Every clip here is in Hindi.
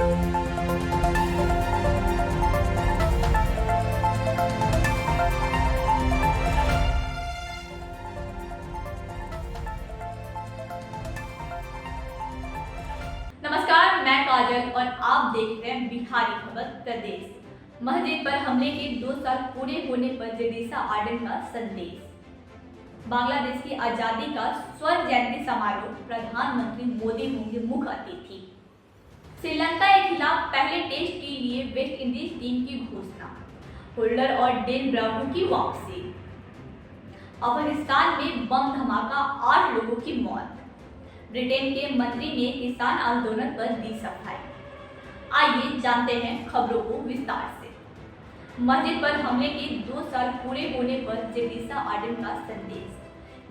नमस्कार, मैं काजल और आप देख रहे हैं बिहारी खबर प्रदेश। मस्जिद पर हमले के 2 साल पूरे होने पर जेनिसा आर्डन का संदेश। बांग्लादेश की आजादी का स्वर्ण जयंती समारोह, प्रधानमंत्री मोदी होंगे मुख्य अतिथि। श्रीलंका के खिलाफ पहले टेस्ट के लिए वेस्ट इंडीज टीम की घोषणा। होल्डर और डेन ब्रावो की वापसी। अफगानिस्तान में बम धमाका, 8 लोगों की मौत। ब्रिटेन के मंत्री ने किसान आंदोलन पर दी सफाई। आइए जानते हैं खबरों को विस्तार से। मस्जिद पर हमले के 2 साल पूरे होने पर जेनिसा आर्डन का संदेश।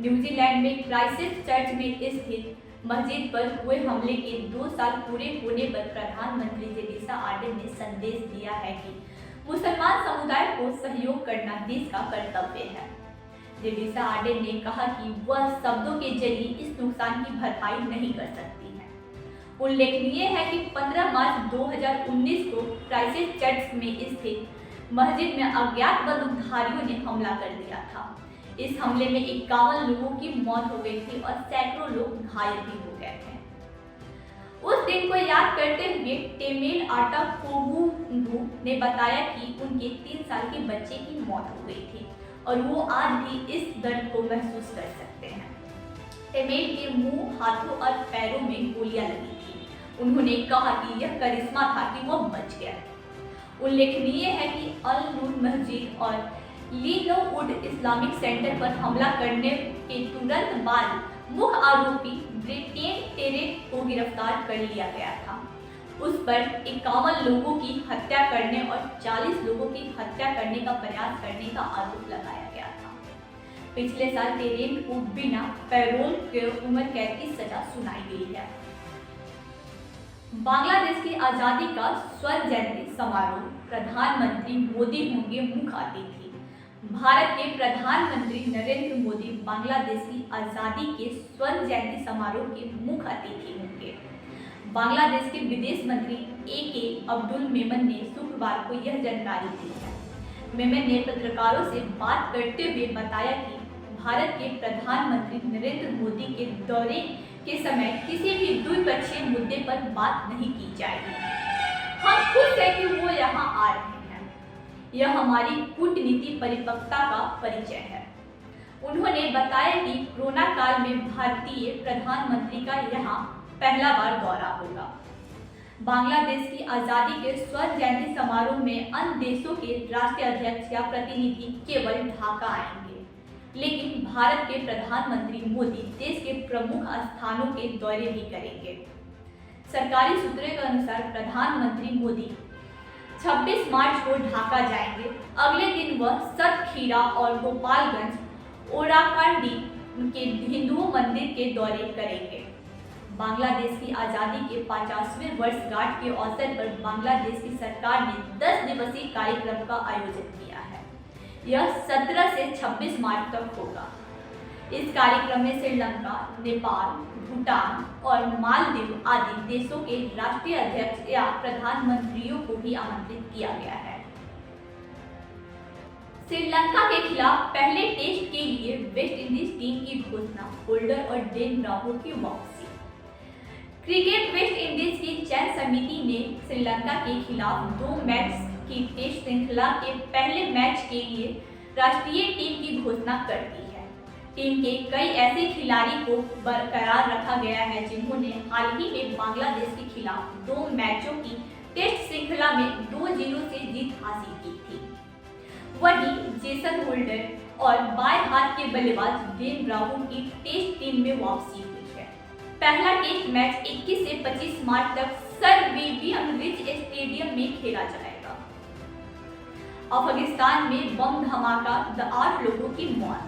न्यूजीलैंड में क्राइस्ट चर्च में स्थित मस्जिद पर हुए हमले के 2 साल पूरे होने पर प्रधानमंत्री जेनिसा आर्डन ने संदेश दिया है कि मुसलमान समुदाय को सहयोग करना देश का कर्तव्य है। जेनिसा आर्डन ने कहा कि वह शब्दों के जरिए इस नुकसान की भरपाई नहीं कर सकती है। उल्लेखनीय है कि 15 मार्च 2019 को क्राइस्ट चर्च में स्थित मस्जिद में अज्ञात बंदूकधारियों ने हमला कर दिया था। इस हमले में 51 लोगों की मौत हो गई थी और सैकड़ों लोग घायल भी हो गए थे। उस दिन को याद करते हुए टेमेल आटा कोबुंगू ने बताया कि उनके 3 साल के बच्चे की मौत हो गई थी और वो आज भी इस दर्द को महसूस कर सकते हैं। टेमेल के मुंह, हाथों और पैरों में गोलियां लगी थी। उन्होंने कहा कि यह करिश्मा था कि वो बच गया। उल्लेखनीय है कि अल नूर मस्जिद और लीनवुड इस्लामिक सेंटर पर हमला करने के तुरंत बाद मुख्य आरोपी ब्रिटेन टेरेट को गिरफ्तार कर लिया गया था। उस पर 51 लोगों की हत्या करने और 40 लोगों की हत्या करने का प्रयास करने का आरोप लगाया गया था। पिछले साल टेरेट को बिना पैरोल के उम्र कैद की सजा सुनाई गई है। बांग्लादेश की आजादी का स्वर्ण जयंती समारोह, प्रधानमंत्री मोदी होंगे मुख्य अतिथि। भारत के प्रधानमंत्री नरेंद्र मोदी बांग्लादेश की आजादी के स्वर्ण जयंती समारोह के मुख्य अतिथि होंगे। बांग्लादेश के विदेश मंत्री ए.के. अब्दुल मेमन ने शुक्रवार को यह जानकारी दी है। मेमन ने पत्रकारों से बात करते हुए बताया कि भारत के प्रधानमंत्री नरेंद्र मोदी के दौरे के समय किसी भी द्विपक्षीय मुद्दे पर बात नहीं की जाएगी। हम खुश हैं कि वो यहाँ आ रहे हैं। यह हमारी कूटनीति परिपक्वता का परिचय है। उन्होंने बताया कि कोरोना काल में भारतीय प्रधानमंत्री का यहाँ पहला बार दौरा होगा। बांग्लादेश की आजादी के स्वर्ण जयंती समारोह में अन्य देशों के राष्ट्रीय अध्यक्ष या प्रतिनिधि केवल ढाका आएंगे, लेकिन भारत के प्रधानमंत्री मोदी देश के प्रमुख स्थानों के दौरे भी करेंगे। सरकारी सूत्रों के अनुसार प्रधानमंत्री मोदी 26 मार्च को ढाका जाएंगे। अगले दिन वह सतखीरा और गोपालगंज ओराकांडी के हिंदू मंदिर के दौरे करेंगे। बांग्लादेश की आजादी के 50वें वर्षगांठ के अवसर पर बांग्लादेश की सरकार ने 10 दिवसीय कार्यक्रम का आयोजन किया है। यह 17 से 26 मार्च तक होगा। इस कार्यक्रम में श्रीलंका, नेपाल, भूटान और मालदीव आदि देशों के राष्ट्रीय अध्यक्ष या प्रधानमंत्रियों को भी आमंत्रित किया गया है। श्रीलंका के खिलाफ पहले टेस्ट के लिए वेस्ट इंडीज टीम की घोषणा। होल्डर और डेन ब्रावो की वापसी। क्रिकेट वेस्ट इंडीज की चयन समिति ने श्रीलंका के खिलाफ 2 मैच की टेस्ट श्रृंखला के पहले मैच के लिए राष्ट्रीय टीम की घोषणा कर दी है। टीम के कई ऐसे खिलाड़ी को बरकरार रखा गया है जिन्होंने हाल ही में बांग्लादेश के खिलाफ 2 मैचों की टेस्ट श्रृंखला में 2-0 से जीत हासिल की थी। वहीं जेसन होल्डर और बाएं हाथ के बल्लेबाज डेन ब्रावो की टेस्ट टीम में वापसी हुई है। पहला टेस्ट मैच 21 से 25 मार्च तक सर विवियन रिच स्टेडियम में खेला जाएगा। अफगानिस्तान में बम धमाका, 8 लोगों की मौत।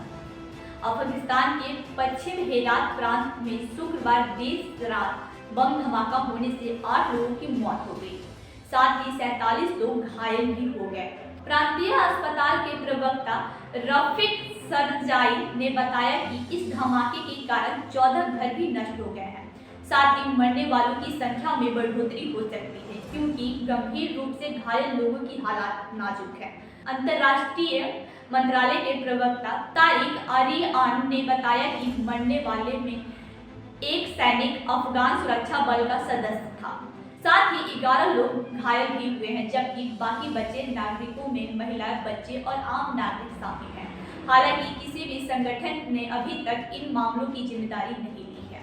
अफगानिस्तान के पश्चिम हेरात प्रांत में शुक्रवार देर रात बम धमाका होने से 8 लोगों की मौत हो गई, साथ ही 47 लोग घायल भी हो गए। प्रांतीय अस्पताल के प्रवक्ता रफीक सरजाई ने बताया कि इस धमाके के कारण 14 घर भी नष्ट हो गए हैं। साथ ही मरने वालों की संख्या में बढ़ोतरी हो सकती है क्योंकि गंभीर रूप से घायल लोगों की हालत नाजुक है। अंतर्राष्ट्रीय मंत्रालय के प्रवक्ता तारिक आरियान ने बताया कि मरने वाले में एक सैनिक अफगान सुरक्षा बल का सदस्य था। साथ ही 11 लोग घायल भी हुए हैं, जबकि बाकी बचे नागरिकों में महिलाएं, बच्चे और आम नागरिक शामिल हैं। हालांकि किसी भी संगठन ने अभी तक इन मामलों की जिम्मेदारी नहीं ली है।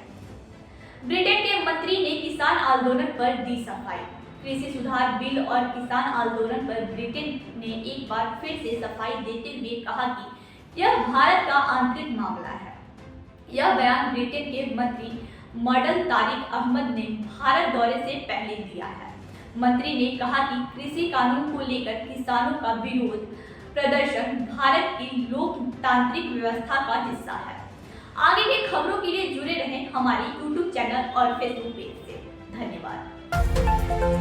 ब्रिटेन के मंत्री ने किसान आंदोलन पर दी सफाई। कृषि सुधार बिल और किसान आंदोलन पर ब्रिटेन ने एक बार फिर से सफाई देते हुए कहा कि यह भारत का आंतरिक मामला है। यह बयान ब्रिटेन के मंत्री मॉडल तारिक अहमद ने भारत दौरे से पहले दिया है। मंत्री ने कहा कि कृषि कानून को लेकर किसानों का विरोध प्रदर्शन भारत की लोकतांत्रिक व्यवस्था का हिस्सा है। आगे की खबरों के लिए जुड़े रहें हमारे YouTube चैनल और Facebook पेज से। धन्यवाद।